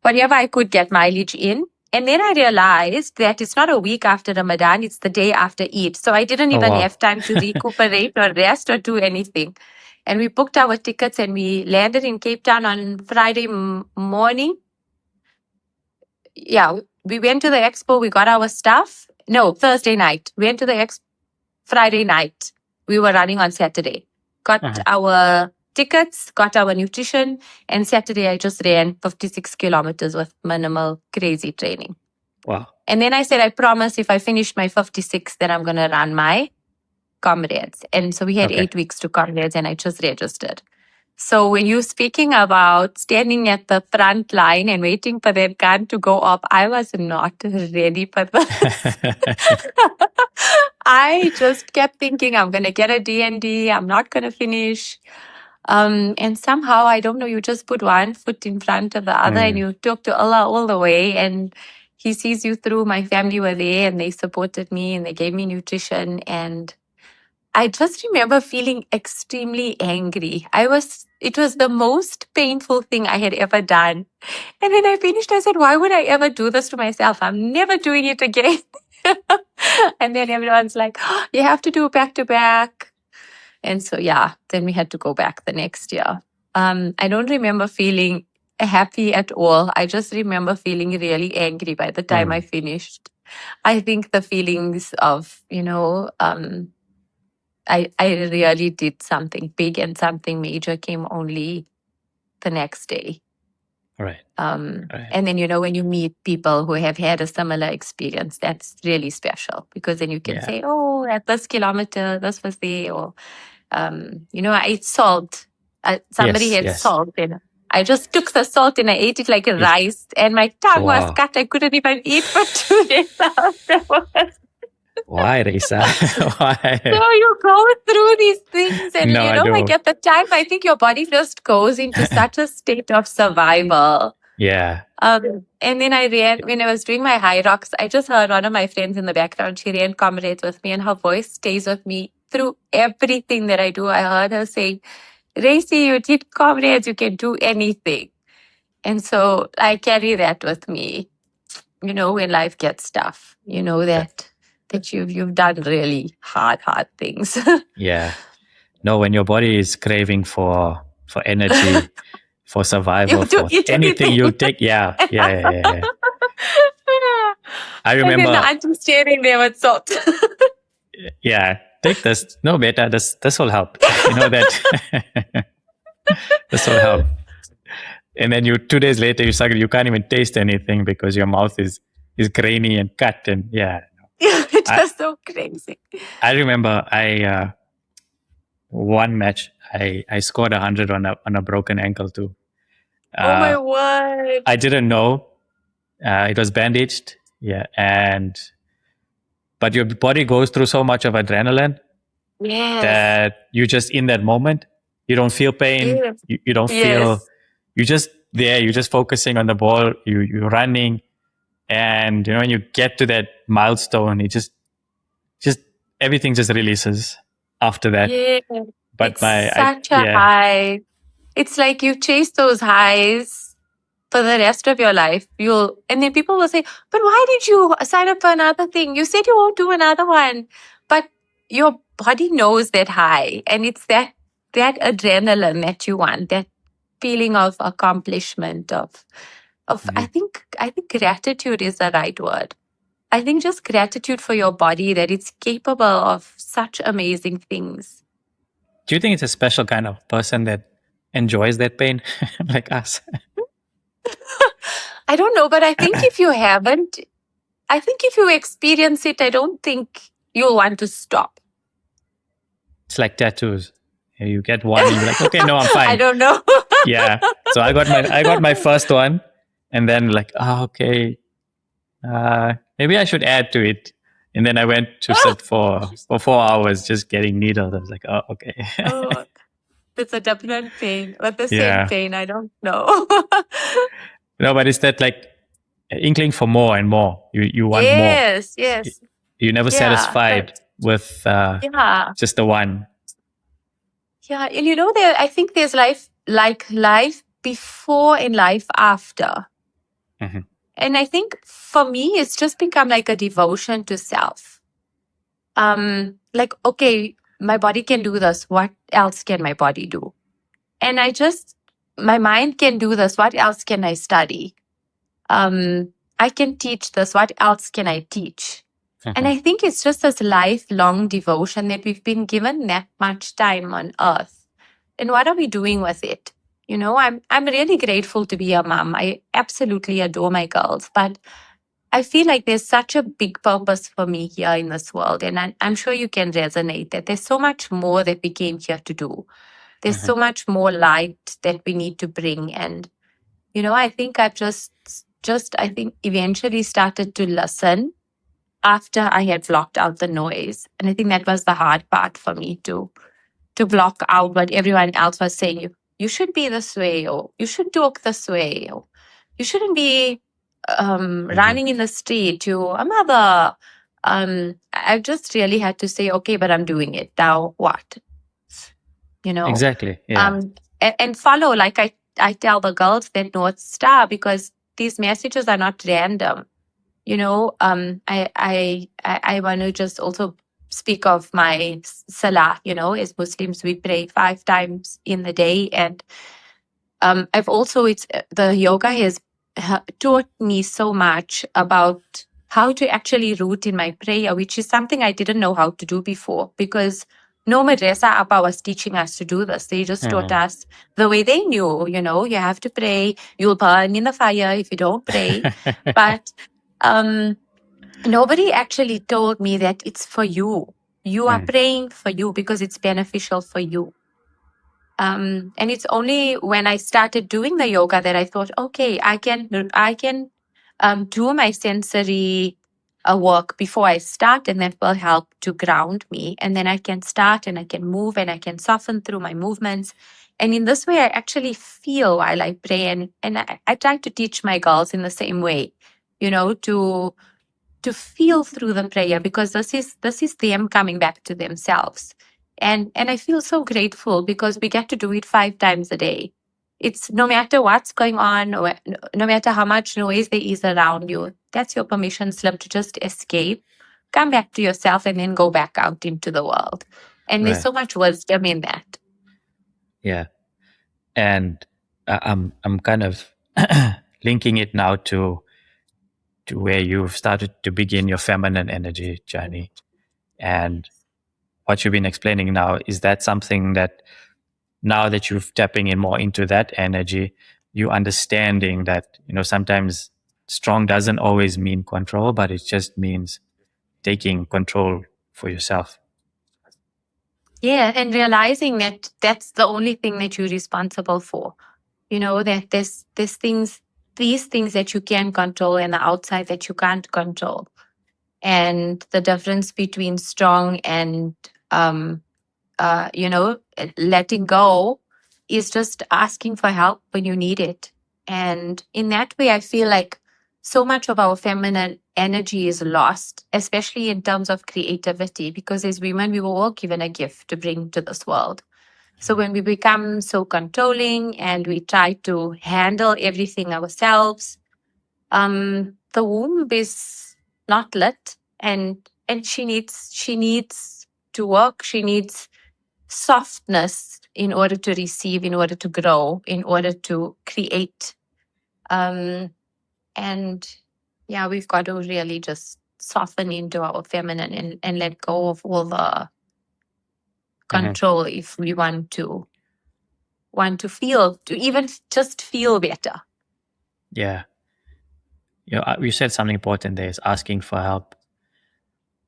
whatever I could get mileage in. And then I realized that it's not a week after Ramadan, it's the day after Eid. So I didn't even have time to recuperate or rest or do anything. And we booked our tickets and we landed in Cape Town on Friday morning. Yeah, we went to the expo, we got our stuff. No, Thursday night. We went to the Friday night. We were running on Saturday. Got our tickets, got our nutrition, and Saturday I just ran 56 kilometers with minimal crazy training. Wow. And then I said, I promise if I finish my 56, then I'm going to run my comrades. And so we had 8 weeks to comrades and I just registered. So when you're speaking about standing at the front line and waiting for that gun to go up, I was not ready for this. I just kept thinking, I'm going to get a D&D. I'm not going to finish. And somehow, I don't know, you just put one foot in front of the other and you talk to Allah all the way and He sees you through. My family were there and they supported me and they gave me nutrition. And I just remember feeling extremely angry. It was the most painful thing I had ever done. And when I finished, I said, why would I ever do this to myself? I'm never doing it again. And then everyone's like, oh, you have to do back to back. And so, yeah, then we had to go back the next year. I don't remember feeling happy at all. I just remember feeling really angry by the time I finished. I think the feelings of, I really did something big and something major came only the next day. Right. And then, when you meet people who have had a similar experience, that's really special because then you can say, oh, at this kilometer, this was there. Or, I ate salt. Somebody had salt. And I just took the salt and I ate it like a rice. And my tongue was cut. I couldn't even eat for 2 days afterwards. Why, Risa? Why? So you go through these things and, like at the time, I think your body just goes into such a state of survival. Yeah. And then when I was doing my high rocks, I just heard one of my friends in the background. She ran comrades with me and her voice stays with me through everything that I do. I heard her saying, Racy, you did comrades, you can do anything. And so I carry that with me, when life gets tough, that you've done really hard things. Yeah. No, when your body is craving for energy, for survival, for anything you take. Yeah. I remember. And then the auntie staring there with salt. Yeah. Take this. No, beta, this will help. You know that. This will help. And then 2 days later, you can't even taste anything because your mouth is grainy and cut. And it was so crazy. I remember one match, I scored 100 on a broken ankle too. Oh my word. I didn't know. It was bandaged. Yeah. But your body goes through so much of adrenaline that you just in that moment, you don't feel pain. Yes. You don't feel, you're just there. You're just focusing on the ball. You're running. And, when you get to that milestone, it just everything just releases after that. Yeah. But it's such a high. It's like you chase those highs for the rest of your life. And then people will say, but why did you sign up for another thing? You said you won't do another one. But your body knows that high. And it's that adrenaline that you want, that feeling of accomplishment, of I think gratitude is the right word. I think just gratitude for your body that it's capable of such amazing things. Do you think it's a special kind of person that enjoys that pain like us? I don't know, but I think if you haven't, I think if you experience it, I don't think you'll want to stop. It's like tattoos. You get one, and you're like, okay, no, I'm fine. I don't know. Yeah. So I got my first one, and then like, okay, maybe I should add to it. And then I went to sit for 4 hours just getting needled. I was like, oh, okay. Oh, it's a different pain, but the same pain. I don't know. No, but it's that like inkling for more and more. You want more. Yes. You're never satisfied with just the one. Yeah, and I think there's life before and life after. Mm-hmm. And I think for me, it's just become like a devotion to self. Like, okay, my body can do this. What else can my body do? And my mind can do this. What else can I study? I can teach this. What else can I teach? Mm-hmm. And I think it's just this lifelong devotion that we've been given that much time on earth. And what are we doing with it? I'm really grateful to be a mom. I absolutely adore my girls, but I feel like there's such a big purpose for me here in this world. And I'm sure you can resonate that there's so much more that we came here to do. There's so much more light that we need to bring. And, I think I've just I think eventually started to listen after I had blocked out the noise. And I think that was the hard part for me to block out what everyone else was saying. You should be this way, or you should talk this way, or you shouldn't be running in the street. You're a mother. I just really had to say, okay, but I'm doing it. Now what? Exactly. Yeah. And follow, like I tell the girls, that North Star, because these messages are not random. I want to just also speak of my salah. As Muslims, we pray 5 times in the day. And I've also, the yoga has taught me so much about how to actually root in my prayer, which is something I didn't know how to do before, because no madrasa Appa was teaching us to do this. They just taught us the way they knew, you have to pray, you'll burn in the fire if you don't pray. But nobody actually told me that it's for you. You are praying for you because it's beneficial for you. And it's only when I started doing the yoga that I thought, okay, I can do my sensory work before I start, and that will help to ground me. And then I can start and I can move and I can soften through my movements. And in this way, I actually feel while I pray. And I try to teach my girls in the same way, to feel through the prayer, because this is them coming back to themselves. And I feel so grateful because we get to do it 5 times a day. It's no matter what's going on, or no matter how much noise there is around you, that's your permission slip to just escape, come back to yourself, and then go back out into the world. And there's so much wisdom in that. Yeah. And I'm kind of linking it now to where you've started to begin your feminine energy journey. And what you've been explaining now, is that something that now that you're tapping in more into that energy, you understanding that, sometimes strong doesn't always mean control, but it just means taking control for yourself. Yeah, and realizing that that's the only thing that you're responsible for. That there's these things that you can control and the outside that you can't control. And the difference between strong and, letting go is just asking for help when you need it. And in that way, I feel like so much of our feminine energy is lost, especially in terms of creativity, because as women, we were all given a gift to bring to this world. So when we become so controlling and we try to handle everything ourselves, the womb is not lit, and she needs to work. She needs softness in order to receive, in order to grow, in order to create. And yeah, we've got to really just soften into our feminine and let go of all the control if we want to feel, to even just feel better. Yeah. You said something important there, is asking for help.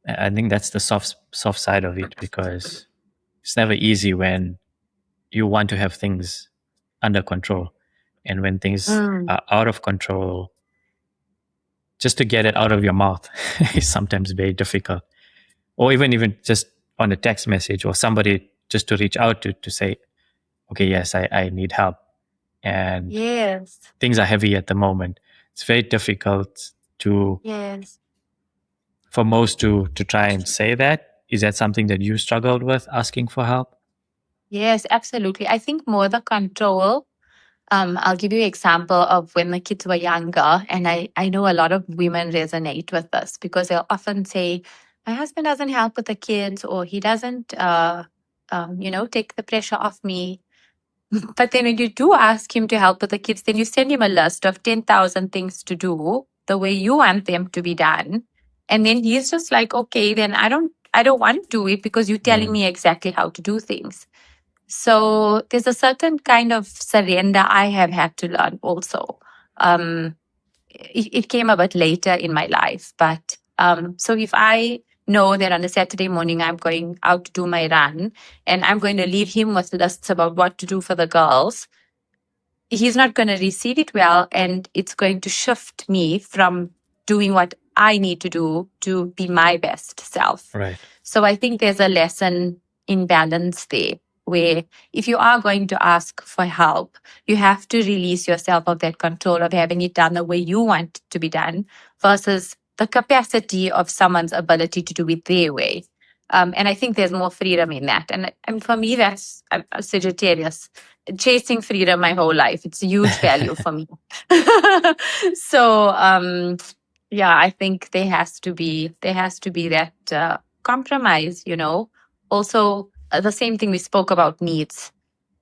I think that's the soft side of it, because it's never easy when you want to have things under control, and when things are out of control, just to get it out of your mouth is sometimes very difficult. Or even just on a text message, or somebody just to reach out to say, okay, yes, I need help, and Yes. things are heavy at the moment. It's very difficult for most to try and say that. Is that something that you struggled with, asking for help? Yes, absolutely. I think more the control. I'll give you an example of when the kids were younger, and I know a lot of women resonate with this, because they'll often say, my husband doesn't help with the kids, or he doesn't, take the pressure off me. But then when you do ask him to help with the kids, then you send him a list of 10,000 things to do the way you want them to be done. And then he's just like, okay, then I don't want to do it because you're telling me exactly how to do things. So there's a certain kind of surrender I have had to learn also. It came a bit later in my life, but so if I know that on a Saturday morning I'm going out to do my run, and I'm going to leave him with lists about what to do for the girls, he's not going to receive it well, and it's going to shift me from doing what I need to do to be my best self. Right. So I think there's a lesson in balance there, where if you are going to ask for help, you have to release yourself of that control of having it done the way you want it to be done, versus the capacity of someone's ability to do it their way. And I think there's more freedom in that. And for me, I'm a Sagittarius, chasing freedom my whole life. It's a huge value for me. So, Yeah, I think there has to be that compromise, Also, the same thing we spoke about needs.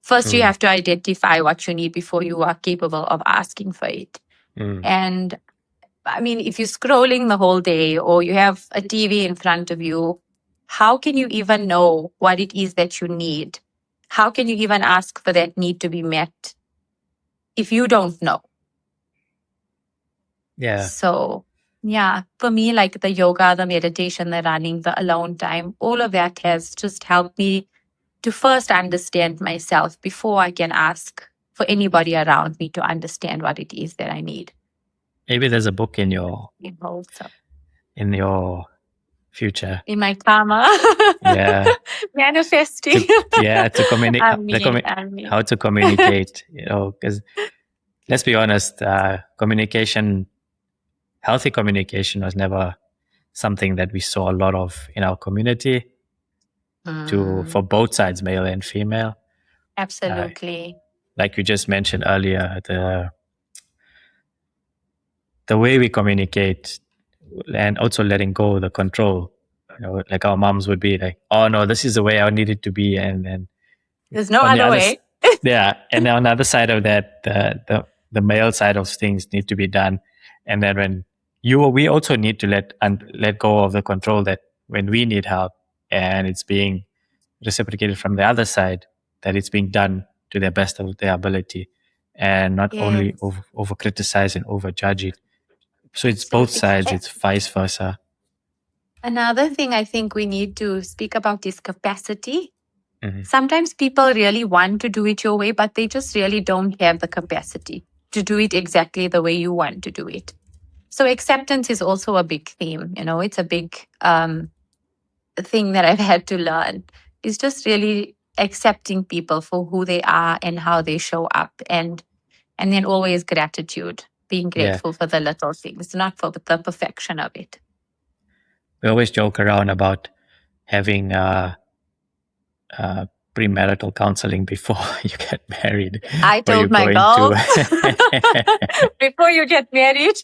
First, you Mm, have to identify what you need before you are capable of asking for it. mm. And I mean, if you're scrolling the whole day or you have a TV in front of you, how can you even know what it is that you need? How can you even ask for that need to be met if you don't know? Yeah. So, yeah, for me, like the yoga, the meditation, the running, the alone time, all of that has just helped me to first understand myself before I can ask for anybody around me to understand what it is that I need. Maybe there's a book in your Also, future. in my karma, Yeah. manifesting. To communicate. I mean. How to communicate. Because let's be honest, healthy communication was never something that we saw a lot of in our community. For both sides, male and female. Absolutely. Like you just mentioned earlier, the way we communicate and also letting go of the control. Like our moms would be like, "Oh no, this is the way I need it to be," and then There's no on the other other, way. yeah, and then on the other side of that, the male side of things need to be done, and then when we also need to let go of the control that when we need help and it's being reciprocated from the other side, that it's being done to the best of their ability, and not only Yes. over criticize and over judge it. So it's both Absolutely. sides. It's vice versa. Another thing I think we need to speak about is capacity. Mhm. Sometimes people really want to do it your way, but they just really don't have the capacity to do it exactly the way you want to do it. So acceptance is also a big theme. It's a big thing that I've had to learn. Is just really accepting people for who they are and how they show up, and then always gratitude, being Yeah. grateful for the little things, not for the perfection of it. We always joke around about having premarital counseling before you get married. I Where you told my go girls, into before you get married,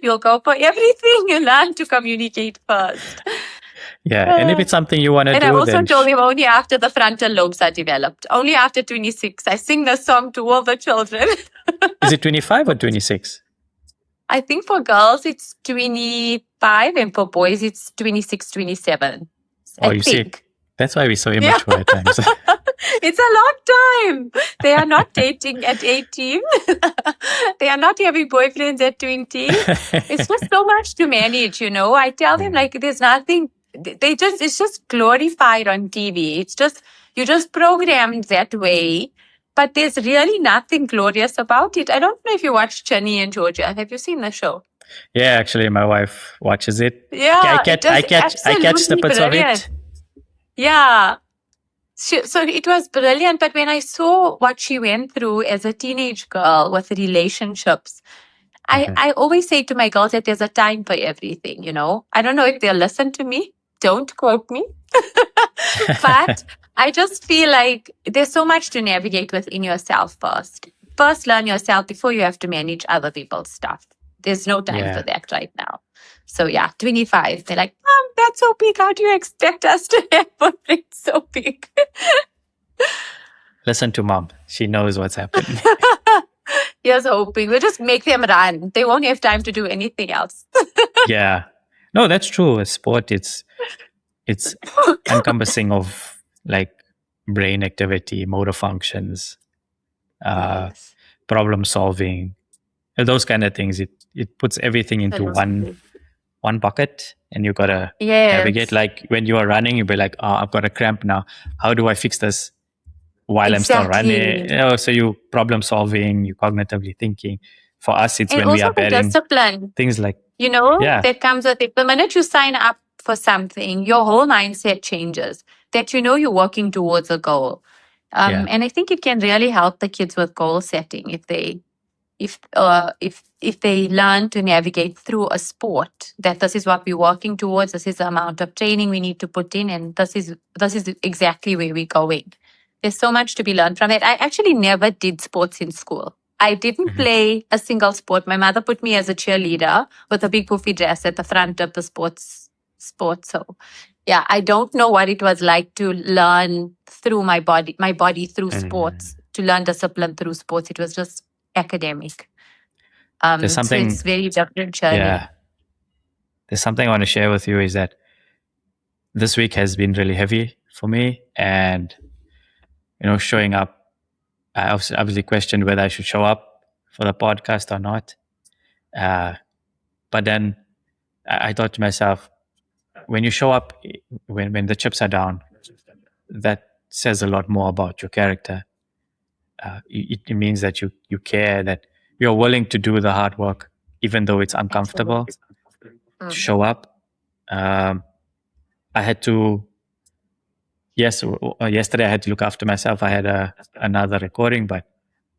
you'll go for everything. You learn to communicate first. yeah, and if it's something you want to And I do, also then told him only after the frontal lobes are developed. Only after 26. I sing the song to all the children. is it 25 or 26? I think for girls it's 25 and for boys it's 26, 27. Oh, I you see, think. that's why we're so immature at times. It's a long time. They are not dating at 18. They are not having boyfriends at 20. It's just so much to manage, I tell them like there's nothing. It's just glorified on TV. It's just, you're just programmed that way. But there's really nothing glorious about it. I don't know if you watch Chani and Georgia. Have you seen the show? Yeah, actually, my wife watches it. Yeah, it was I catch absolutely snippets brilliant. of it. Yeah. So it was brilliant. But when I saw what she went through as a teenage girl with relationships, I always say to my girls that there's a time for everything, I don't know if they'll listen to me. Don't quote me. But I just feel like there's so much to navigate within yourself first. First, learn yourself before you have to manage other people's stuff. There's no time for that right now. So yeah, 25. They're like, Mom, that's so big. How do you expect us to have boyfriends so big? Listen to Mom. She knows what's happening. Here's hoping. We'll just make them run. They won't have time to do anything else. Yeah. No, that's true. A sport, it's encompassing of like brain activity, motor functions, Yes. problem solving, those kind of things. It puts everything into one bucket, and you gotta navigate. Like when you are running, you'll be like, "Oh, I've got a cramp now. How do I fix this while I'm still running?" So you problem solving, you cognitively thinking. For us, it's and when we are also the betting discipline, things like that comes with it. The minute you sign up for something, your whole mindset changes. That you're working towards a goal. And I think it can really help the kids with goal setting if they learn to navigate through a sport, that this is what we're working towards, this is the amount of training we need to put in, and this is exactly where we're going. There's so much to be learned from it. I actually never did sports in school. I didn't play a single sport. My mother put me as a cheerleader with a big poofy dress at the front of the sports. So, yeah, I don't know what it was like to learn through my body through sports, to learn discipline through sports. It was just academic. There's So something, it's very different journey. yeah. There's something I want to share with you is that this week has been really heavy for me, and showing up. I obviously questioned whether I should show up for the podcast or not. But then I thought to myself, when you show up, when the chips are down, that says a lot more about your character. It means that you care, that you're willing to do the hard work, even though it's uncomfortable. To show up. I had to. Yesterday I had to look after myself. I had another recording, but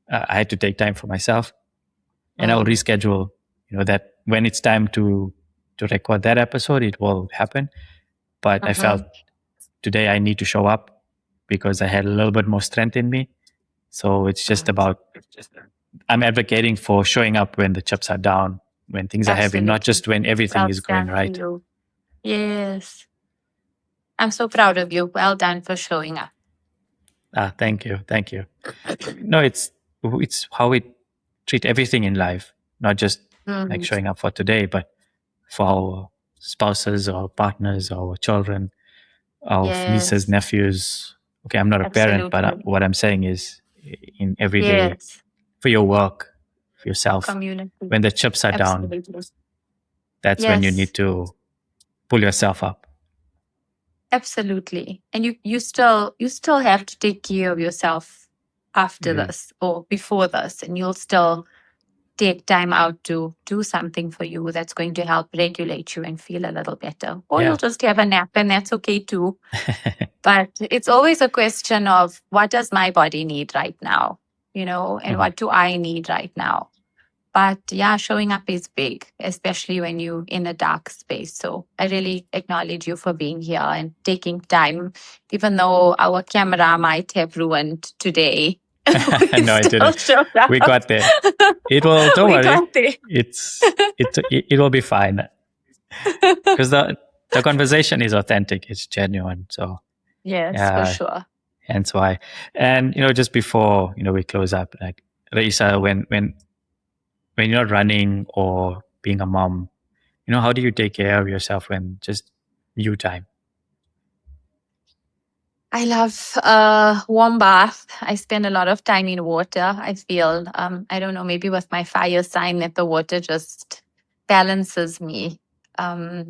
I had to take time for myself, and I'll reschedule. That when it's time to record that episode, it will happen. But I felt today I need to show up because I had a little bit more strength in me. So it's just about, I'm advocating for showing up when the chips are down, when things are heavy, not just when everything is going right. Yes. I'm so proud of you. Well done for showing up. Thank you. No, it's how we treat everything in life, not just like showing up for today, but for our spouses or partners or children, our nieces, nephews. Okay, I'm not a parent, but what I'm saying is in every day, for your work, for yourself, community. when the chips are down, that's when you need to pull yourself up. Absolutely. And you still have to take care of yourself after this or before this, and you'll still take time out to do something for you that's going to help regulate you and feel a little better. Or you'll just have a nap, and that's okay too. But it's always a question of, what does my body need right now? And what do I need right now? But yeah, showing up is big, especially when you're in a dark space. So I really acknowledge you for being here and taking time, even though our camera might have ruined today. No, it didn't. We got there. It will. Don't worry. It will be fine. Because the conversation is authentic. It's genuine. So yes, for sure. Hence why. And just before we close up, like Raisa, when you're not running or being a mom, how do you take care of yourself when just you time? I love a warm bath. I spend a lot of time in water. I feel, I don't know, maybe with my fire sign, that the water just balances me. I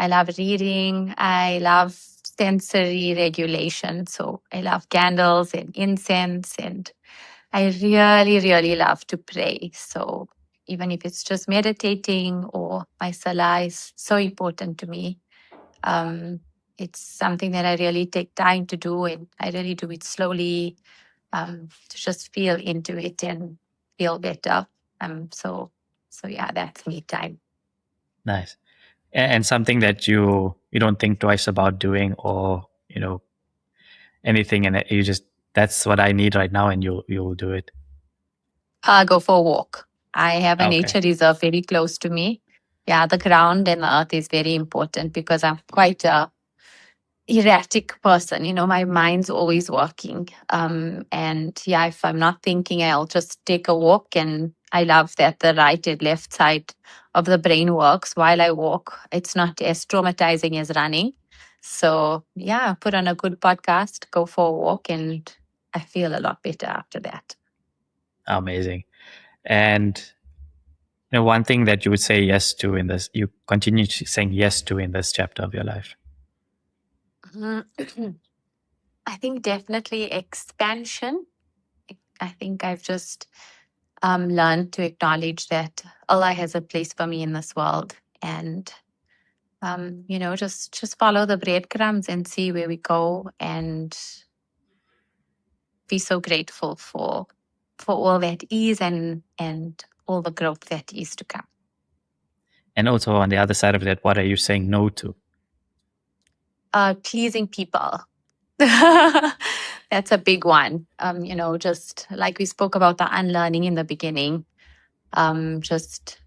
love reading. I love sensory regulation. So I love candles and incense, and I really, really love to pray. So even if it's just meditating, or my salah is so important to me. It's something that I really take time to do, and I really do it slowly, to just feel into it and feel better. So yeah, that's me time. Nice. And something that you don't think twice about doing, or anything, and you just, that's what I need right now, and you'll do it. Go for a walk. I have a nature reserve very close to me. Yeah, the ground and the earth is very important because I'm quite a erratic person. My mind's always working. And yeah, if I'm not thinking, I'll just take a walk. And I love that the right and left side of the brain works while I walk. It's not as traumatizing as running. So yeah, put on a good podcast, go for a walk, and I feel a lot better after that. Amazing. And one thing that you would say yes to in this, you continue saying yes to in this chapter of your life. I think definitely expansion. I think I've just learned to acknowledge that Allah has a place for me in this world, and just follow the breadcrumbs and see where we go, and be so grateful for all that is, and all the growth that is to come. And also on the other side of that, what are you saying no to? Pleasing people. That's a big one. Just like we spoke about the unlearning in the beginning, just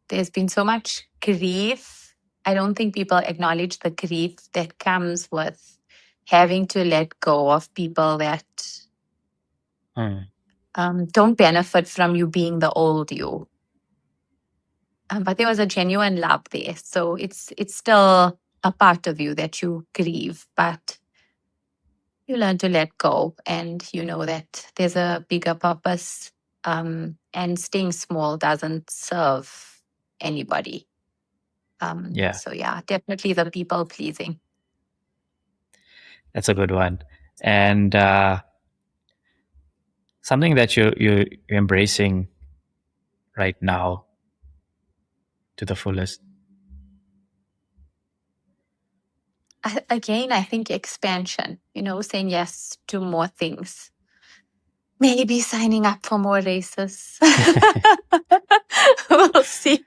there's been so much grief. I don't think people acknowledge the grief that comes with having to let go of people that don't benefit from you being the old you. But there was a genuine love there. So it's still a part of you that you grieve, but you learn to let go, and you know that there's a bigger purpose, and staying small doesn't serve anybody. So yeah, definitely the people pleasing. That's a good one. And something that you're embracing right now to the fullest. Again, I think expansion, saying yes to more things. Maybe signing up for more races. We'll see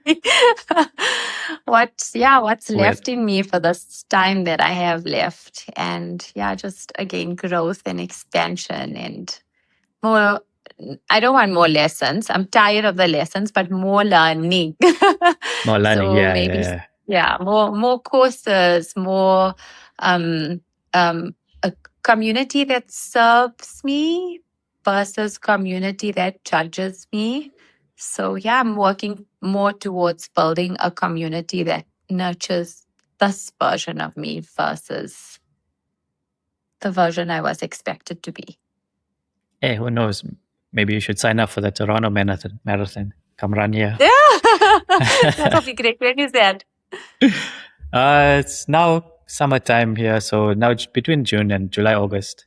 what's left in me for this time that I have left. And just again, growth and expansion and more. I don't want more lessons. I'm tired of the lessons, but more learning. More learning, so maybe, more courses, more a community that serves me versus community that judges me. So I'm working more towards building a community that nurtures this version of me versus the version I was expected to be. Hey, who knows? Maybe you should sign up for the Toronto Marathon. Come run here. Yeah, that'll be great. When is that? It's now summertime here, so now it's between June and July, August.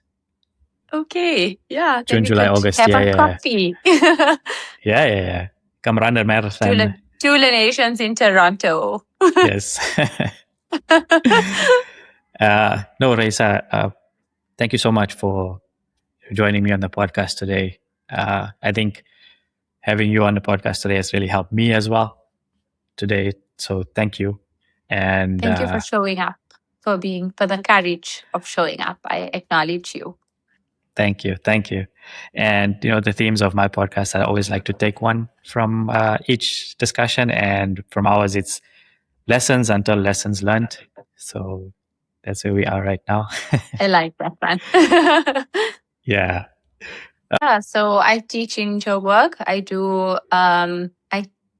Okay, yeah. June, July, August. Have a coffee. Yeah. Come run the marathon. Two nations in Toronto. Yes. No, Raisa, thank you so much for joining me on the podcast today. I think having you on the podcast today has really helped me as well today. So thank you. And thank you for showing up, for the courage of showing up. I acknowledge you. Thank you. And the themes of my podcast, I always like to take one from each discussion, and from ours it's lessons until lessons learned. So that's where we are right now. I like that one. Yeah. So I teach in Joburg. I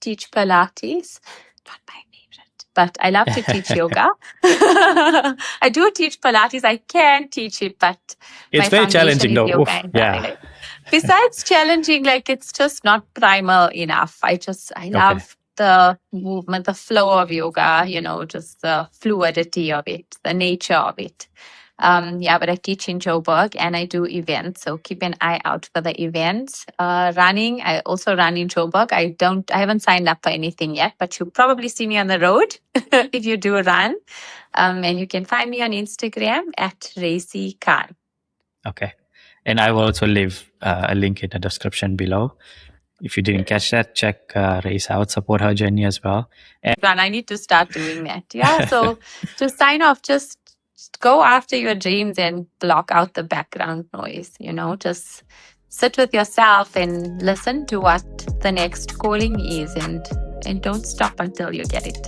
teach Pilates. Not my favorite, but I love to teach yoga. I do teach Pilates. I can teach it, but it's very challenging though. Yoga. Besides challenging, it's just not primal enough. I love the movement, the flow of yoga, just the fluidity of it, the nature of it. But I teach in Joburg and I do events. So keep an eye out for the events. Running, I also run in Joburg. I haven't signed up for anything yet, but you'll probably see me on the road if you do run. And you can find me on Instagram at Raisi Khan. Okay. And I will also leave a link in the description below. If you didn't catch that, check Raisa out, support her journey as well. And I need to start doing that. Yeah. So to sign off, just go after your dreams and block out the background noise, just sit with yourself and listen to what the next calling is, and don't stop until you get it.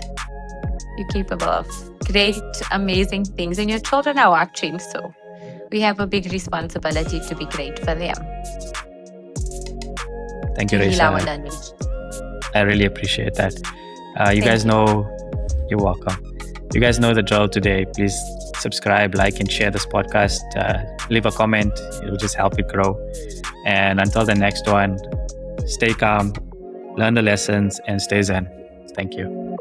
You're capable of great, amazing things, and your children are watching. So we have a big responsibility to be great for them. Thank you, Raisa. I really appreciate that. You guys know, you're welcome. You guys know the drill today. Please subscribe, like, and share this podcast. Leave a comment. It will just help it grow. And until the next one, stay calm, learn the lessons, and stay zen. Thank you.